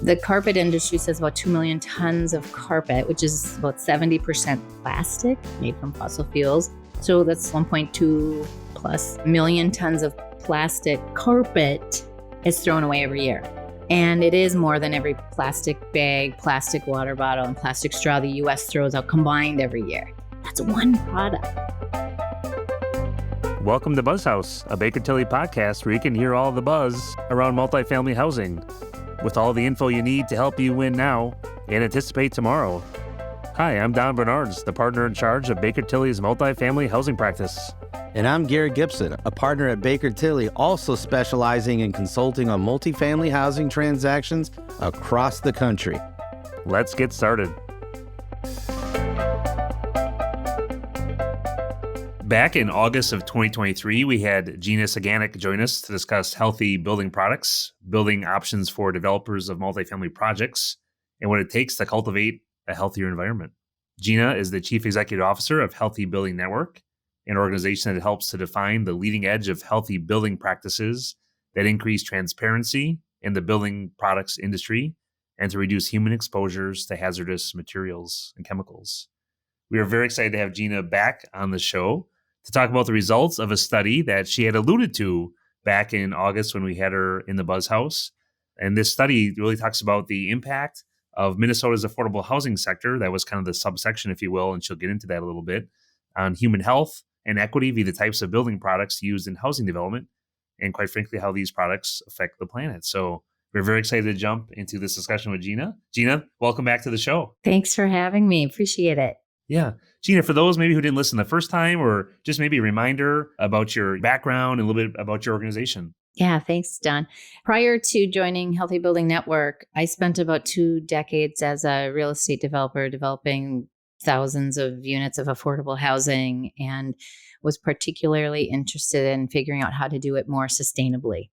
The carpet industry says about 2 million tons of carpet, which is about 70% plastic made from fossil fuels. So that's 1.2 plus million tons of plastic carpet is thrown away every year. And it is more than every plastic bag, plastic water bottle, and plastic straw the US throws out combined every year. That's one product. Welcome to BuzzHouse, a Baker Tilly podcast where you can hear all the buzz around multifamily housing, with all the info you need to help you win now and anticipate tomorrow. Hi, I'm Don Bernards, the partner in charge of Baker Tilly's multifamily housing practice. And I'm Gary Gibson, a partner at Baker Tilly, also specializing in consulting on multifamily housing transactions across the country. Let's get started. Back in August of 2023, we had Gina Ciganik join us to discuss healthy building products, building options for developers of multifamily projects, and what it takes to cultivate a healthier environment. Gina is the Chief Executive Officer of Healthy Building Network, an organization that helps to define the leading edge of healthy building practices that increase transparency in the building products industry and to reduce human exposures to hazardous materials and chemicals. We are very excited to have Gina back on the show to talk about the results of a study that she had alluded to back in August when we had her in the BuzzHouse. And this study really talks about the impact of Minnesota's affordable housing sector. That was kind of the subsection, if you will, and she'll get into that a little bit, on human health and equity via the types of building products used in housing development, and quite frankly, how these products affect the planet. So we're very excited to jump into this discussion with Gina. Gina, welcome back to the show. Thanks for having me. Appreciate it. Yeah. Gina, for those maybe who didn't listen the first time, or just maybe a reminder about your background and a little bit about your organization. Yeah, thanks, Don. Prior to joining Healthy Building Network, I spent about 2 decades as a real estate developer developing thousands of units of affordable housing and was particularly interested in figuring out how to do it more sustainably.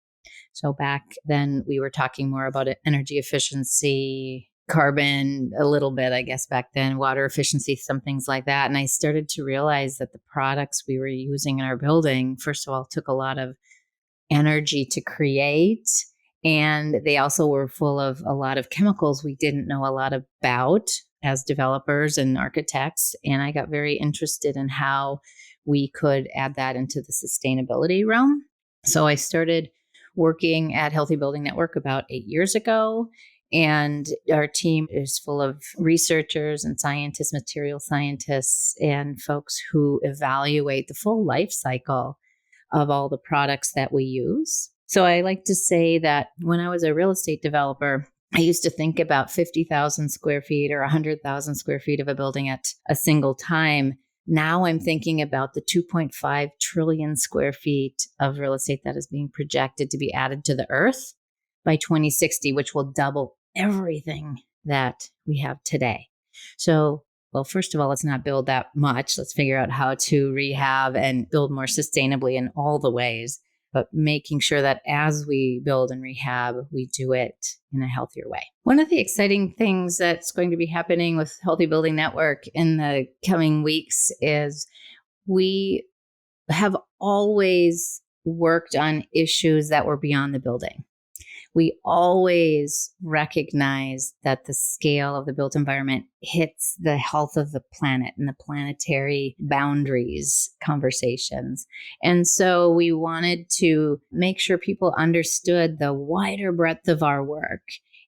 So back then we were talking more about energy efficiency, carbon a little bit, I guess, back then, water efficiency, some things like that. And I started to realize that the products we were using in our building, first of all, took a lot of energy to create. And they also were full of a lot of chemicals we didn't know a lot about as developers and architects. And I got very interested in how we could add that into the sustainability realm. So I started working at Healthy Building Network about 8 years ago. And our team is full of researchers and scientists, material scientists, and folks who evaluate the full life cycle of all the products that we use. So I like to say that when I was a real estate developer, I used to think about 50,000 square feet or 100,000 square feet of a building at a single time. Now I'm thinking about the 2.5 trillion square feet of real estate that is being projected to be added to the earth by 2060, which will double everything that we have today. So, well, first of all, let's not build that much. Let's figure out how to rehab and build more sustainably in all the ways, but making sure that as we build and rehab, we do it in a healthier way. One of the exciting things that's going to be happening with Healthy Building Network in the coming weeks is we have always worked on issues that were beyond the building. We always recognize that the scale of the built environment hits the health of the planet and the planetary boundaries conversations. And so we wanted to make sure people understood the wider breadth of our work.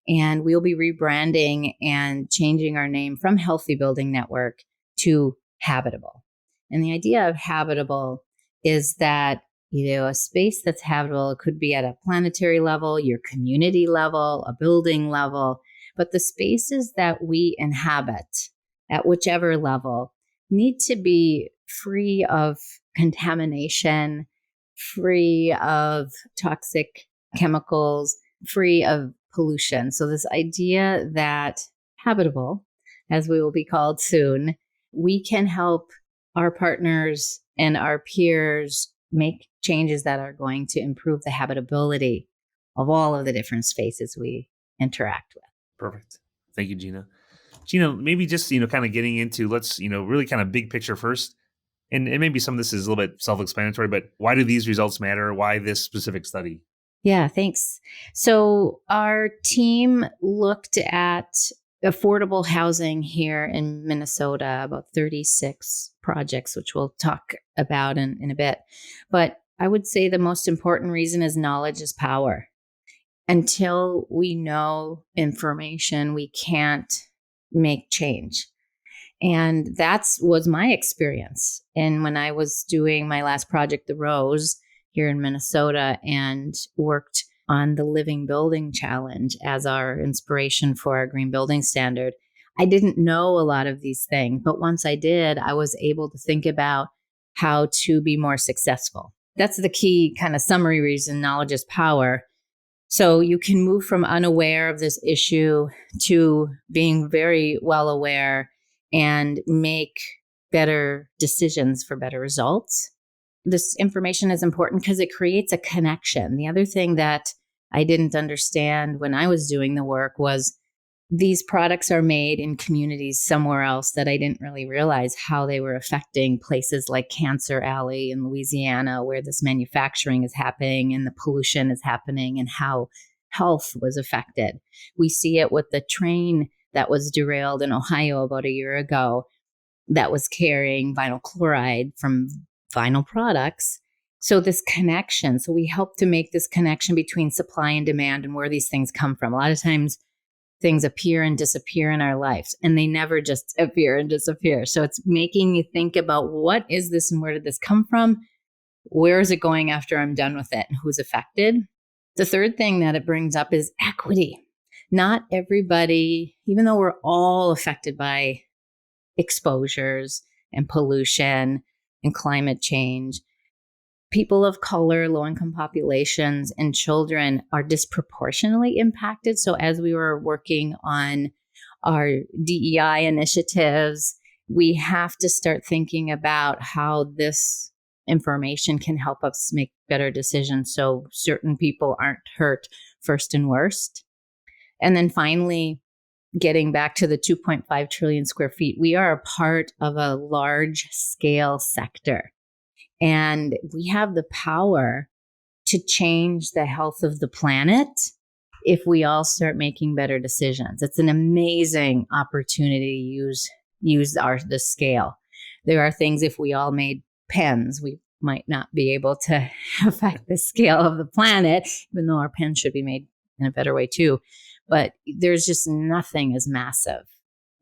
And we'll be rebranding and changing our name from Healthy Building Network to Habitable. And the idea of Habitable is that a space that's habitable, it could be at a planetary level, your community level, a building level, but the spaces that we inhabit at whichever level need to be free of contamination, free of toxic chemicals, free of pollution. So this idea that habitable, as we will be called soon, we can help our partners and our peers make changes that are going to improve the habitability of all of the different spaces we interact with. Perfect. Thank you, Gina. Gina, maybe just, kind of getting into, let's, really kind of big picture first. And maybe some of this is a little bit self-explanatory, but why do these results matter? Why this specific study? Yeah, thanks. So our team looked at affordable housing here in Minnesota, about 36 projects, which we'll talk about in a bit. But I would say the most important reason is knowledge is power. Until we know information, we can't make change. And that's was my experience. And when I was doing my last project, The Rose, here in Minnesota, and worked on the Living Building Challenge as our inspiration for our green building standard, I didn't know a lot of these things. But once I did, I was able to think about how to be more successful. That's the key kind of summary reason knowledge is power. So you can move from unaware of this issue to being very well aware and make better decisions for better results. This information is important because it creates a connection. The other thing that I didn't understand when I was doing the work was these products are made in communities somewhere else that I didn't really realize how they were affecting places like Cancer Alley in Louisiana, where this manufacturing is happening and the pollution is happening, and how health was affected. We see it with the train that was derailed in Ohio about a year ago that was carrying vinyl chloride from vinyl products. So this connection, so we help to make this connection between supply and demand and where these things come from. A lot of times things appear and disappear in our lives, and they never just appear and disappear. So it's making you think about what is this and where did this come from? Where is it going after I'm done with it, and who's affected? The third thing that it brings up is equity. Not everybody, even though we're all affected by exposures and pollution and climate change, people of color, low-income populations, and children are disproportionately impacted. So as we were working on our DEI initiatives, we have to start thinking about how this information can help us make better decisions so certain people aren't hurt first and worst. And then finally, getting back to the 2.5 trillion square feet, we are a part of a large scale sector. And we have the power to change the health of the planet if we all start making better decisions. It's an amazing opportunity to use the scale. There are things, if we all made pens, we might not be able to affect the scale of the planet, even though our pens should be made in a better way too. But there's just nothing as massive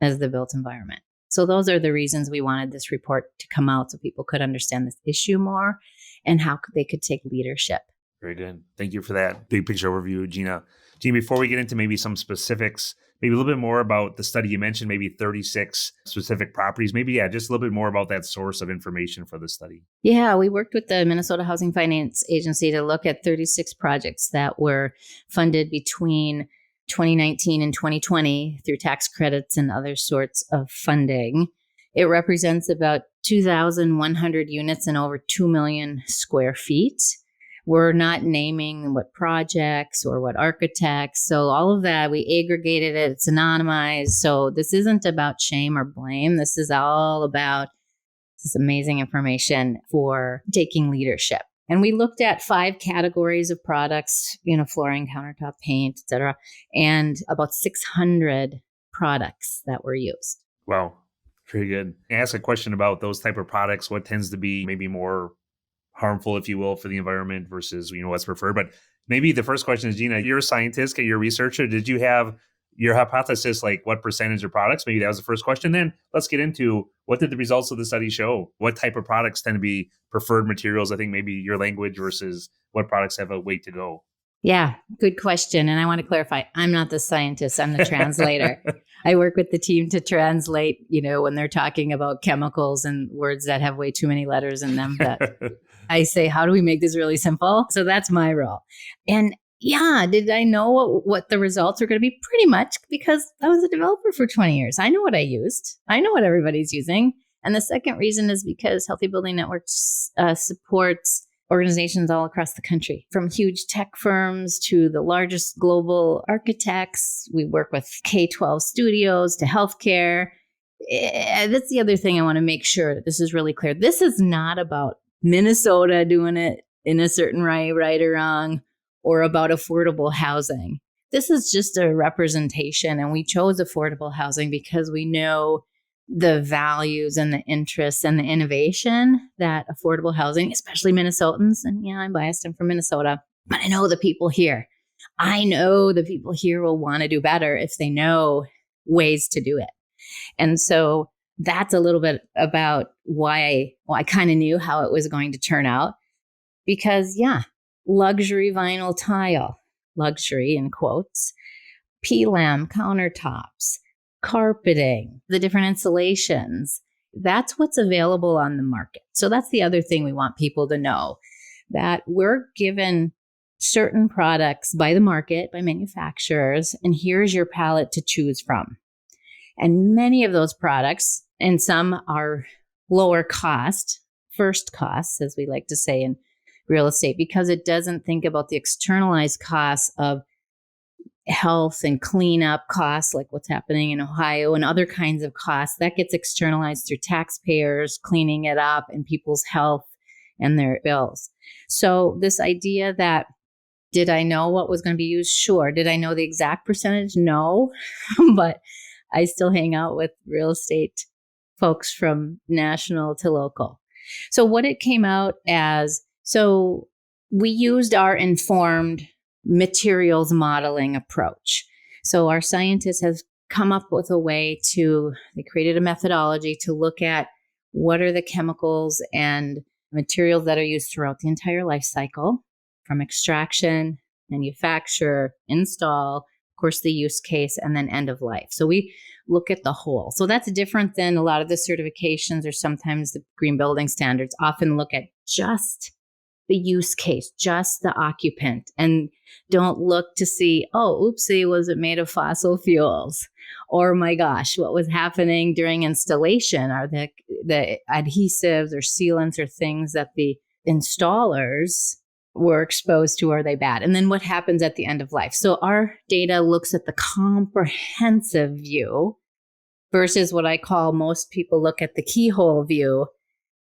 as the built environment. So those are the reasons we wanted this report to come out, so people could understand this issue more and how they could take leadership. Very good. Thank you for that big picture overview, Gina. Gina, before we get into maybe some specifics, maybe a little bit more about the study you mentioned, maybe 36 specific properties, maybe, just a little bit more about that source of information for the study. Yeah, we worked with the Minnesota Housing Finance Agency to look at 36 projects that were funded between 2019 and 2020 through tax credits and other sorts of funding. It represents about 2,100 units and over 2 million square feet. We're not naming what projects or what architects. So all of that, we aggregated it. It's anonymized. So this isn't about shame or blame. This is all about this amazing information for taking leadership. And we looked at 5 categories of products, flooring, countertop, paint, et cetera, and about 600 products that were used. Wow. Very good. I ask a question about those type of products. What tends to be maybe more harmful, if you will, for the environment versus, what's preferred? But maybe the first question is, Gina, you're a scientist, you're a researcher. Did you have your hypothesis, like what percentage of products? Maybe that was the first question. Then let's get into what did the results of the study show? What type of products tend to be preferred materials? I think maybe your language versus what products have a weight to go. Yeah, good question. And I want to clarify, I'm not the scientist, I'm the translator. I work with the team to translate, when they're talking about chemicals and words that have way too many letters in them, that I say, how do we make this really simple? So that's my role. And yeah, did I know what the results are going to be? Pretty much, because I was a developer for 20 years. I know what I used. I know what everybody's using. And the second reason is because Healthy Building Networks supports organizations all across the country, from huge tech firms to the largest global architects. We work with K-12 studios to healthcare. That's the other thing I want to make sure that this is really clear. This is not about Minnesota doing it in a certain way, right or wrong, or about affordable housing. This is just a representation, and we chose affordable housing because we know the values and the interests and the innovation that affordable housing, especially Minnesotans, and yeah, I'm biased, I'm from Minnesota, but I know the people here. I know the people here will want to do better if they know ways to do it. And so that's a little bit about why I kind of knew how it was going to turn out. Because, yeah, luxury vinyl tile, luxury in quotes, PLAM countertops, carpeting, the different insulations. That's what's available on the market. So that's the other thing we want people to know, that we're given certain products by the market, by manufacturers, and here's your palette to choose from. And many of those products, and some are lower cost, first costs, as we like to say in real estate, because it doesn't think about the externalized costs of health and cleanup costs, like what's happening in Ohio, and other kinds of costs that gets externalized through taxpayers cleaning it up and people's health and their bills. So this idea that, did I know what was going to be used? Sure. Did I know the exact percentage? No, but I still hang out with real estate folks from national to local. So what it came out as, so we used our informed materials modeling approach. So our scientists have come up with a way they created a methodology to look at what are the chemicals and materials that are used throughout the entire life cycle, from extraction, manufacture, install, of course, the use case, and then end of life. So we look at the whole. So that's different than a lot of the certifications, or sometimes the green building standards often look at just the use case, just the occupant, and don't look to see, oh, oopsie, was it made of fossil fuels? Or my gosh, what was happening during installation? Are the adhesives or sealants or things that the installers were exposed to, are they bad? And then what happens at the end of life? So our data looks at the comprehensive view versus what I call, most people look at the keyhole view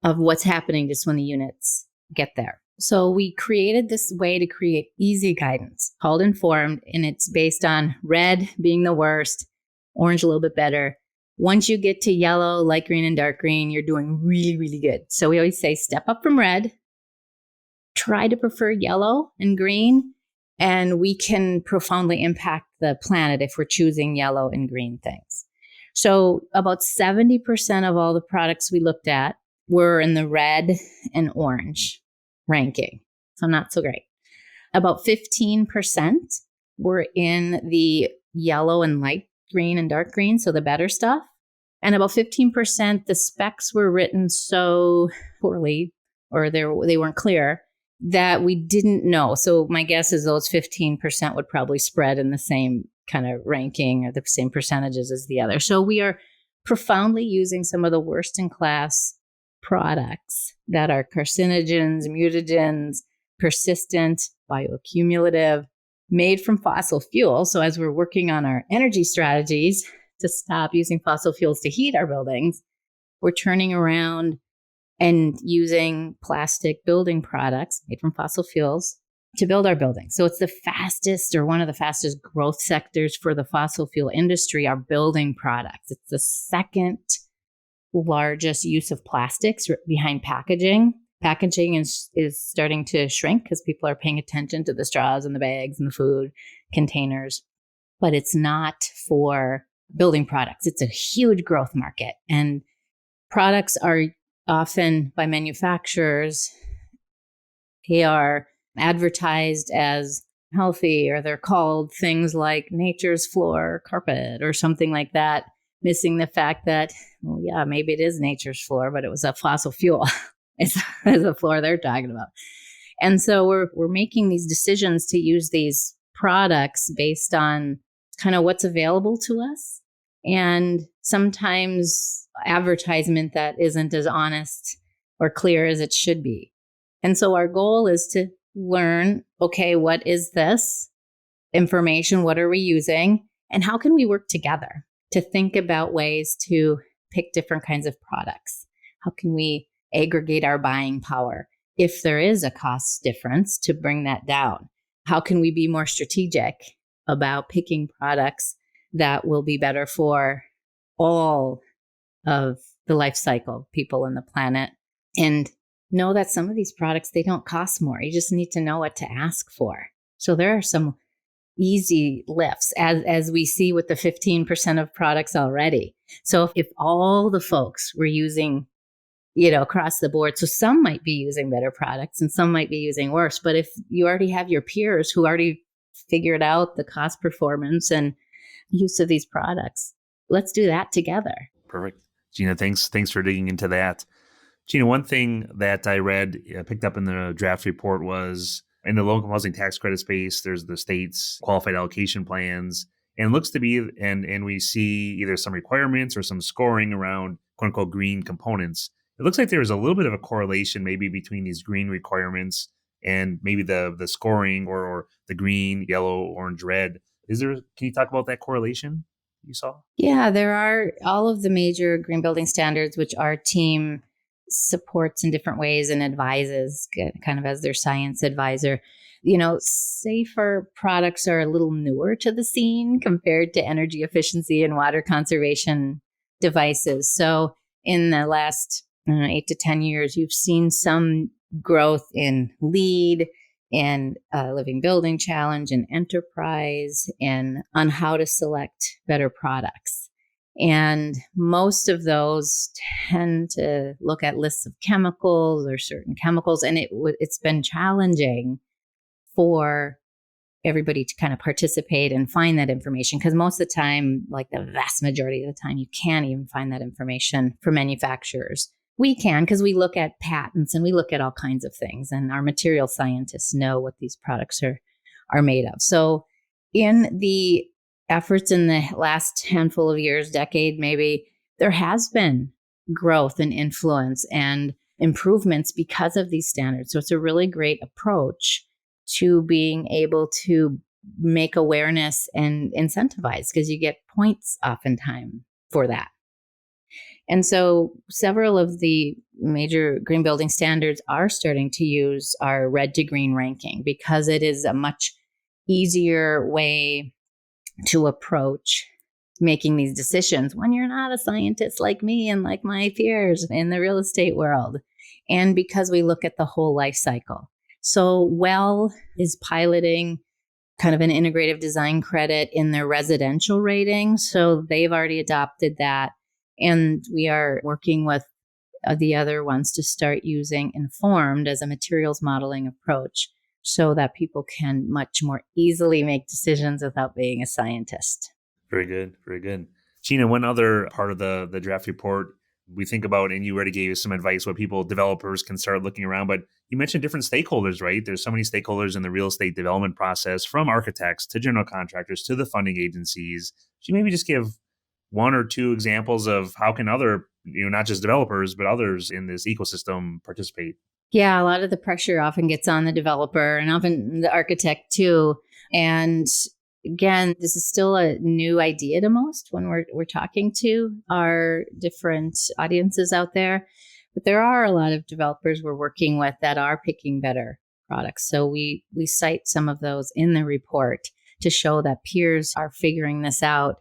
of what's happening just when the units get there. So we created this way to create easy guidance called Informed, and it's based on red being the worst, orange a little bit better. Once you get to yellow, light green, and dark green, you're doing really, really good. So we always say step up from red, try to prefer yellow and green, and we can profoundly impact the planet if we're choosing yellow and green things. So about 70% of all the products we looked at were in the red and orange ranking. So not so great. About 15% were in the yellow and light green and dark green, so the better stuff. And about 15%, the specs were written so poorly, or they weren't clear, that we didn't know. So my guess is those 15% would probably spread in the same kind of ranking or the same percentages as the other. So we are profoundly using some of the worst in class products that are carcinogens, mutagens, persistent, bioaccumulative, made from fossil fuel. So as we're working on our energy strategies to stop using fossil fuels to heat our buildings, we're turning around and using plastic building products made from fossil fuels to build our buildings. So it's the fastest, or one of the fastest growth sectors for the fossil fuel industry, are building products. It's the second largest use of plastics behind packaging. Packaging is starting to shrink because people are paying attention to the straws and the bags and the food containers, but it's not for building products. It's a huge growth market, and products are often, by manufacturers, they are advertised as healthy, or they're called things like nature's floor carpet or something like that, missing the fact that, well, yeah, maybe it is nature's floor, but it was a fossil fuel. It's the floor they're talking about. And so we're making these decisions to use these products based on kind of what's available to us, and sometimes advertisement that isn't as honest or clear as it should be. And so our goal is to learn, okay, what is this information? What are we using? And how can we work together to think about ways to pick different kinds of products? How can we aggregate our buying power if there is a cost difference to bring that down? how can we be more strategic about picking products that will be better for all of the life cycle, people and the planet, and know that some of these products, they don't cost more. You just need to know what to ask for. So there are some easy lifts as we see with the 15% of products already. So if all the folks were using, across the board, so some might be using better products and some might be using worse. But if you already have your peers who already figured out the cost, performance, and use of these products, let's do that together. Perfect. Gina, thanks for digging into that. Gina, one thing that I read, picked up in the draft report was in the low-income housing tax credit space, there's the state's qualified allocation plans, and it looks to be, and we see either some requirements or some scoring around quote unquote green components. It looks like there is a little bit of a correlation maybe between these green requirements and maybe the scoring or the green, yellow, orange, red. Can you talk about that correlation you saw? Yeah, there are all of the major green building standards, which our team supports in different ways and advises kind of as their science advisor. Safer products are a little newer to the scene compared to energy efficiency and water conservation devices. So in the last 8 to 10 years, you've seen some growth in LEED and Living Building Challenge and Enterprise and on how to select better products. And most of those tend to look at lists of chemicals or certain chemicals. And it's been challenging for everybody to kind of participate and find that information. Because most of the time, like the vast majority of the time, you can't even find that information for manufacturers. We can, because we look at patents and we look at all kinds of things. And our material scientists know what these products are made of. So in the efforts in the last handful of years, decade maybe, there has been growth and influence and improvements because of these standards. So it's a really great approach to being able to make awareness and incentivize, because you get points oftentimes for that. And so several of the major green building standards are starting to use our red to green ranking because it is a much easier way to approach making these decisions when you're not a scientist like me and like my peers in the real estate world. And because we look at the whole life cycle. So Well is piloting kind of an integrative design credit in their residential rating. So they've already adopted that. And we are working with the other ones to start using Informed as a materials modeling approach so that people can much more easily make decisions without being a scientist. Very good. Very good. Gina, one other part of the draft report we think about, and you already gave us some advice what developers can start looking around, but you mentioned different stakeholders, right? There's so many stakeholders in the real estate development process, from architects to general contractors to the funding agencies. Should you maybe just give one or two examples of how can other, not just developers, but others in this ecosystem participate? Yeah, a lot of the pressure often gets on the developer and often the architect too. And again, this is still a new idea to most when we're talking to our different audiences out there. But there are a lot of developers we're working with that are picking better products. So we cite some of those in the report to show that peers are figuring this out,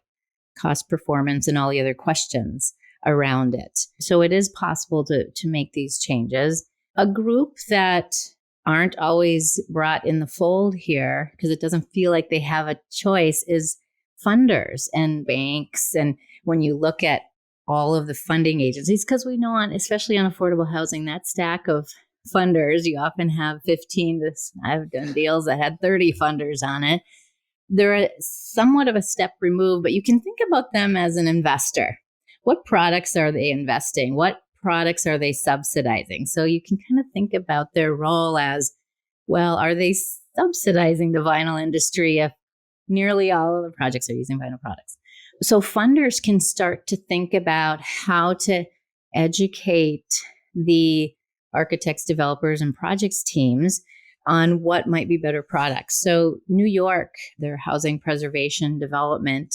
cost, performance, and all the other questions around it. So it is possible to make these changes. A group that aren't always brought in the fold here, because it doesn't feel like they have a choice, is funders and banks. And when you look at all of the funding agencies, because we know especially on affordable housing, that stack of funders, you often have 15. I've done deals that had 30 funders on it. They're somewhat of a step removed, but you can think about them as an investor. What products are they investing? What products are they subsidizing? So you can kind of think about their role as, well, are they subsidizing the vinyl industry if nearly all of the projects are using vinyl products? So funders can start to think about how to educate the architects, developers, and projects teams on what might be better products. So New York, their housing preservation development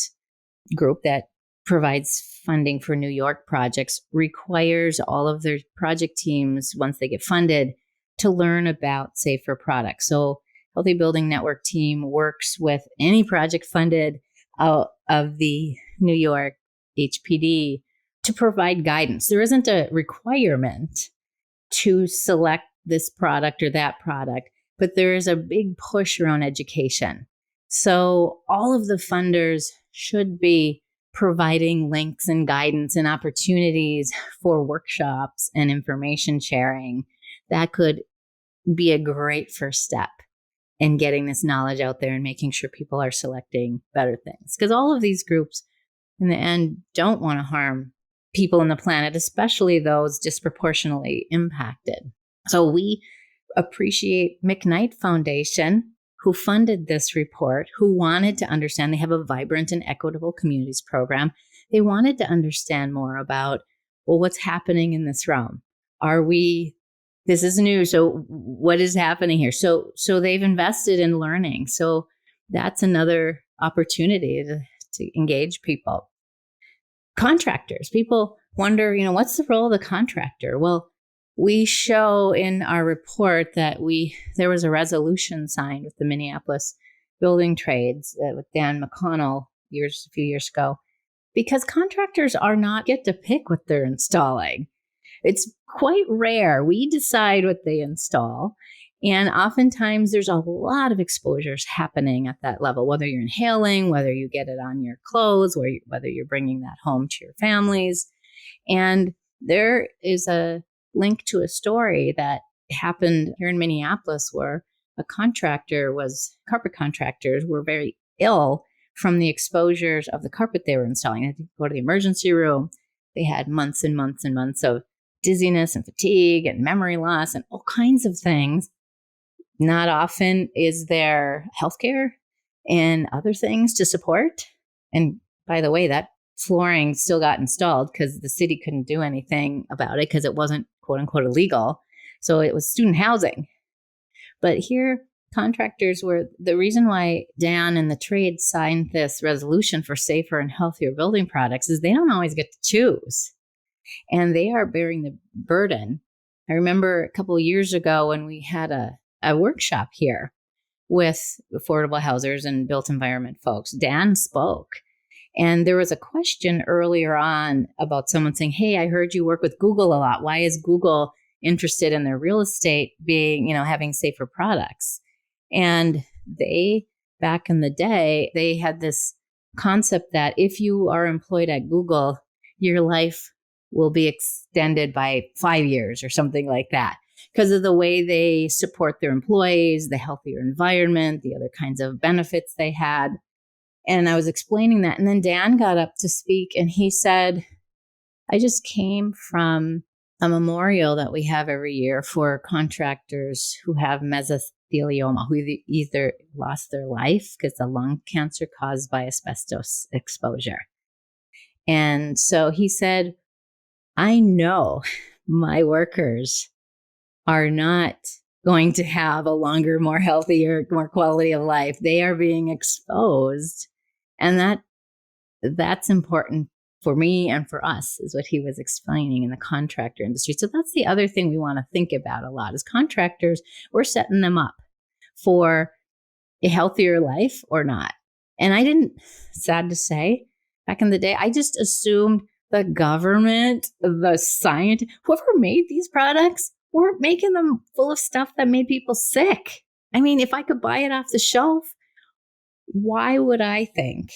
group that provides funding for New York projects, requires all of their project teams, once they get funded, to learn about safer products. So Healthy Building Network team works with any project funded out of the New York HPD to provide guidance. There isn't a requirement to select this product or that product, but there is a big push around education. So all of the funders should be providing links and guidance and opportunities for workshops and information sharing. That could be a great first step in getting this knowledge out there and making sure people are selecting better things. Because all of these groups in the end don't want to harm people on the planet, especially those disproportionately impacted. So we appreciate McKnight Foundation, who funded this report, who wanted to understand. They have a vibrant and equitable communities program. They wanted to understand more about, well, what's happening in this realm? This is new, so what is happening here? So they've invested in learning. So that's another opportunity to engage people. Contractors, people wonder, what's the role of the contractor? Well, we show in our report that there was a resolution signed with the Minneapolis Building Trades with Dan McConnell a few years ago, because contractors are not get to pick what they're installing. It's quite rare. We decide what they install. And oftentimes there's a lot of exposures happening at that level, whether you're inhaling, whether you get it on your clothes, whether you're bringing that home to your families. And there is a link to a story that happened here in Minneapolis where carpet contractors were very ill from the exposures of the carpet they were installing. They had to go to the emergency room. They had months and months and months of dizziness and fatigue and memory loss and all kinds of things. Not often is there healthcare and other things to support. And by the way, that flooring still got installed because the city couldn't do anything about it because it wasn't quote unquote illegal. So it was student housing. But here, contractors were the reason why Dan and the trade signed this resolution for safer and healthier building products is they don't always get to choose. And they are bearing the burden. I remember a couple of years ago when we had a workshop here with affordable housers and built environment folks. Dan spoke. And there was a question earlier on about someone saying, hey, I heard you work with Google a lot. Why is Google interested in their real estate being, having safer products? And they, back in the day, they had this concept that if you are employed at Google, your life will be extended by 5 years or something like that because of the way they support their employees, the healthier environment, the other kinds of benefits they had. And I was explaining that. And then Dan got up to speak and he said, I just came from a memorial that we have every year for contractors who have mesothelioma, who either lost their life because of lung cancer caused by asbestos exposure. And so he said, I know my workers are not going to have a longer, more healthier, more quality of life. They are being exposed. And that's important for me and for us, is what he was explaining in the contractor industry. So that's the other thing we want to think about a lot is contractors, we're setting them up for a healthier life or not. And I didn't, sad to say, back in the day, I just assumed the government, the science, whoever made these products weren't making them full of stuff that made people sick. I mean, if I could buy it off the shelf, why would I think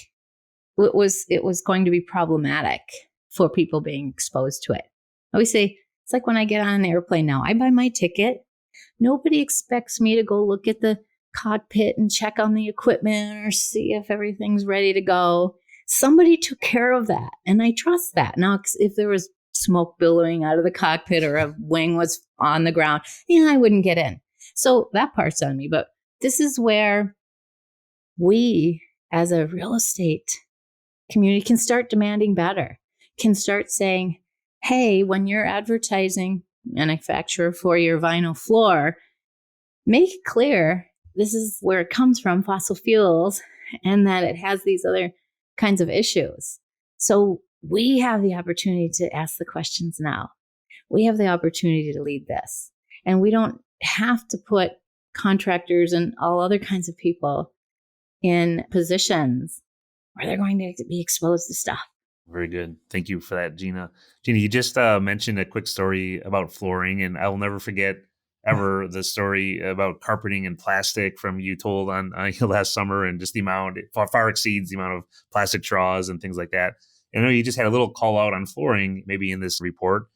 it was going to be problematic for people being exposed to it? I always say, it's like when I get on an airplane now, I buy my ticket. Nobody expects me to go look at the cockpit and check on the equipment or see if everything's ready to go. Somebody took care of that, and I trust that. Now, if there was smoke billowing out of the cockpit or a wing was on the ground, I wouldn't get in. So that part's on me. But this is where we, as a real estate community, can start demanding better, can start saying, hey, when you're advertising manufacturer for your vinyl floor, make it clear this is where it comes from, fossil fuels, and that it has these other kinds of issues. So we have the opportunity to ask the questions now. We have the opportunity to lead this. And we don't have to put contractors and all other kinds of people in positions where they're going to be exposed to stuff. Very good. Thank you for that, Gina. Gina, you just mentioned a quick story about flooring, and I will never forget ever the story about carpeting and plastic from you told on last summer, and just the amount, it far exceeds the amount of plastic straws and things like that. And I know you just had a little call out on flooring, maybe in this report,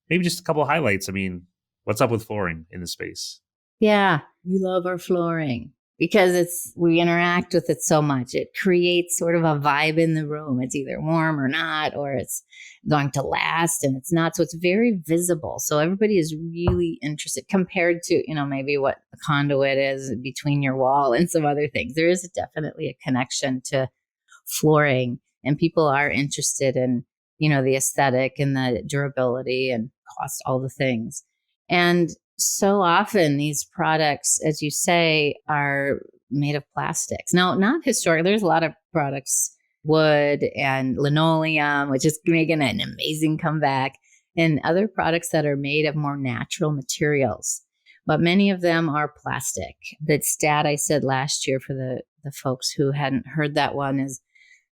maybe just a couple of highlights. I mean, what's up with flooring in this space? Yeah, we love our flooring because we interact with it so much. It creates sort of a vibe in the room. It's either warm or not, or it's going to last and it's not. So it's very visible. So everybody is really interested compared to, maybe what a conduit is between your wall and some other things. There is definitely a connection to flooring, and people are interested in, the aesthetic and the durability and cost, all the things. And so often these products, as you say, are made of plastics. Now, not historically. There's a lot of products, wood and linoleum, which is making an amazing comeback, and other products that are made of more natural materials. But many of them are plastic. The stat I said last year for the folks who hadn't heard that one is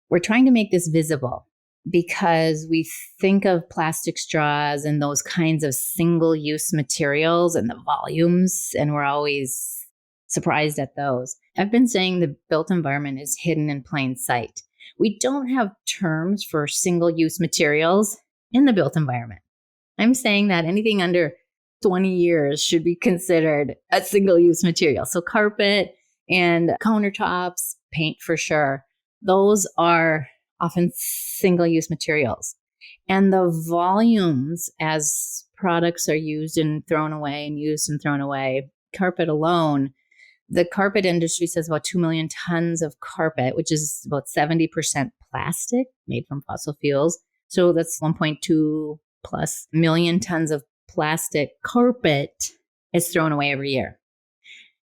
we're trying to make this visible, because we think of plastic straws and those kinds of single-use materials and the volumes, and we're always surprised at those. I've been saying the built environment is hidden in plain sight. We don't have terms for single-use materials in the built environment. I'm saying that anything under 20 years should be considered a single-use material. So carpet and countertops, paint for sure, those are often single-use materials. And the volumes as products are used and thrown away and used and thrown away, carpet alone, the carpet industry says about 2 million tons of carpet, which is about 70% plastic made from fossil fuels. So that's 1.2 plus million tons of plastic carpet is thrown away every year.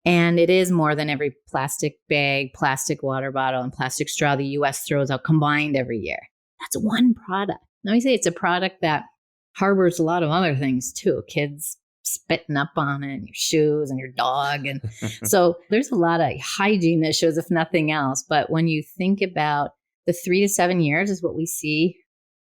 And it is more than every plastic bag, plastic water bottle, and plastic straw the U.S. throws out combined every year. That's one product. Let me say it's a product that harbors a lot of other things too. Kids spitting up on it, and your shoes and your dog. And so there's a lot of hygiene issues, if nothing else. But when you think about the 3 to 7 years is what we see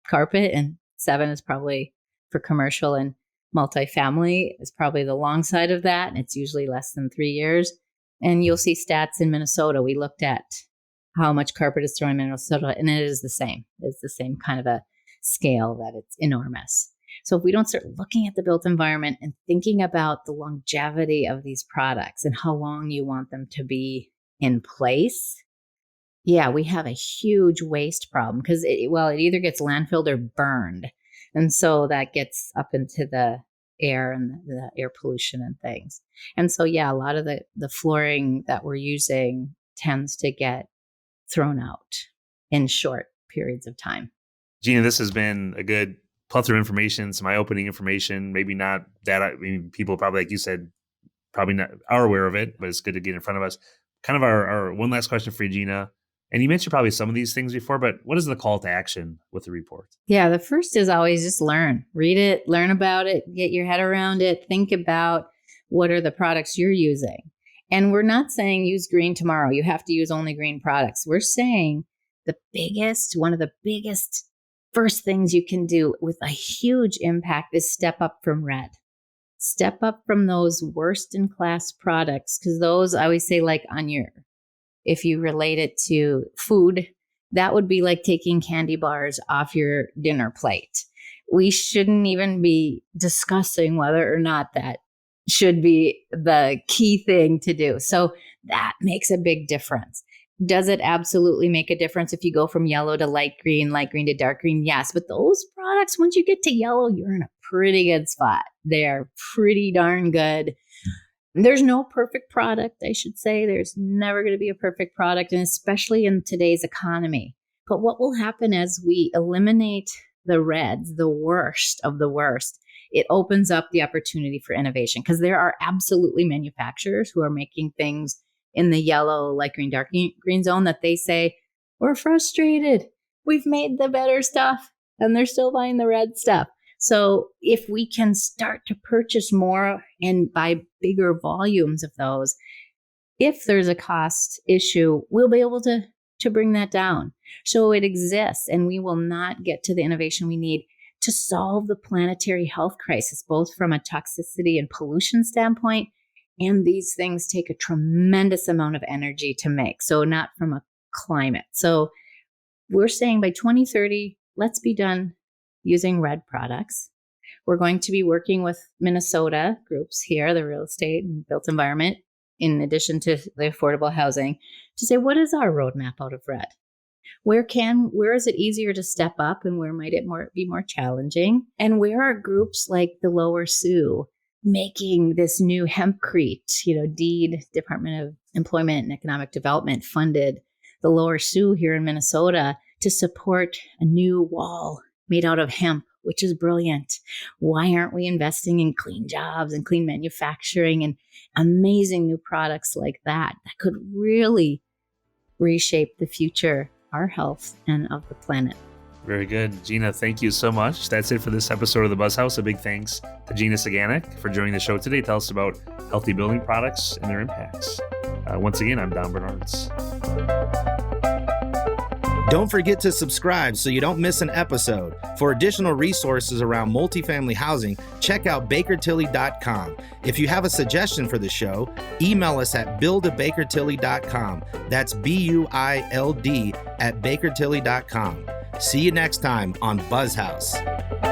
carpet, and 7 is probably for commercial, and multifamily is probably the long side of that. And it's usually less than 3 years. And you'll see stats in Minnesota. We looked at how much carpet is thrown in Minnesota, and it is the same. It's the same kind of a scale that it's enormous. So if we don't start looking at the built environment and thinking about the longevity of these products and how long you want them to be in place, we have a huge waste problem, because it either gets landfilled or burned. And so that gets up into the air and the air pollution and things. And so, a lot of the flooring that we're using tends to get thrown out in short periods of time. Gina, this has been a good plethora of information, some eye-opening information, maybe not that, people probably, like you said, probably not are aware of it, but it's good to get in front of us. Kind of our one last question for you, Gina. And you mentioned probably some of these things before, but what is the call to action with the report? Yeah, the first is always just learn. Read it, learn about it, get your head around it, think about what are the products you're using. And we're not saying use green tomorrow. You have to use only green products. We're saying one of the biggest first things you can do with a huge impact is step up from red. Step up from those worst in class products, because those, I always say, like if you relate it to food, that would be like taking candy bars off your dinner plate. We shouldn't even be discussing whether or not that should be the key thing to do. So that makes a big difference. Does it absolutely make a difference if you go from yellow to light green to dark green? Yes. But those products, once you get to yellow, you're in a pretty good spot. They're pretty darn good. There's no perfect product, I should say. There's never going to be a perfect product, and especially in today's economy. But what will happen as we eliminate the reds, the worst of the worst, it opens up the opportunity for innovation, because there are absolutely manufacturers who are making things in the yellow, light green, dark green zone that they say, we're frustrated. We've made the better stuff, and they're still buying the red stuff. So if we can start to purchase more and buy bigger volumes of those, if there's a cost issue, we'll be able to bring that down. So it exists, and we will not get to the innovation we need to solve the planetary health crisis, both from a toxicity and pollution standpoint. And these things take a tremendous amount of energy to make. So not from a climate. So we're saying by 2030, let's be done using red products. We're going to be working with Minnesota groups here, the real estate and built environment, in addition to the affordable housing, to say, what is our roadmap out of red? Where is it easier to step up, and where might it be more challenging? And where are groups like the Lower Sioux making this new hempcrete? DEED, Department of Employment and Economic Development, funded the Lower Sioux here in Minnesota to support a new wall made out of hemp, which is brilliant. Why aren't we investing in clean jobs and clean manufacturing and amazing new products like that could really reshape the future, our health, and of the planet? Very good. Gina, thank you so much. That's it for this episode of the BuzzHouse. A big thanks to Gina Ciganik for joining the show today. Tell us about healthy building products and their impacts. Once again, I'm Don Bernards. Don't forget to subscribe so you don't miss an episode. For additional resources around multifamily housing, check out bakertilly.com. If you have a suggestion for the show, email us at bill@bakertilly.com. That's BUILD @bakertilly.com. See you next time on BuzzHouse.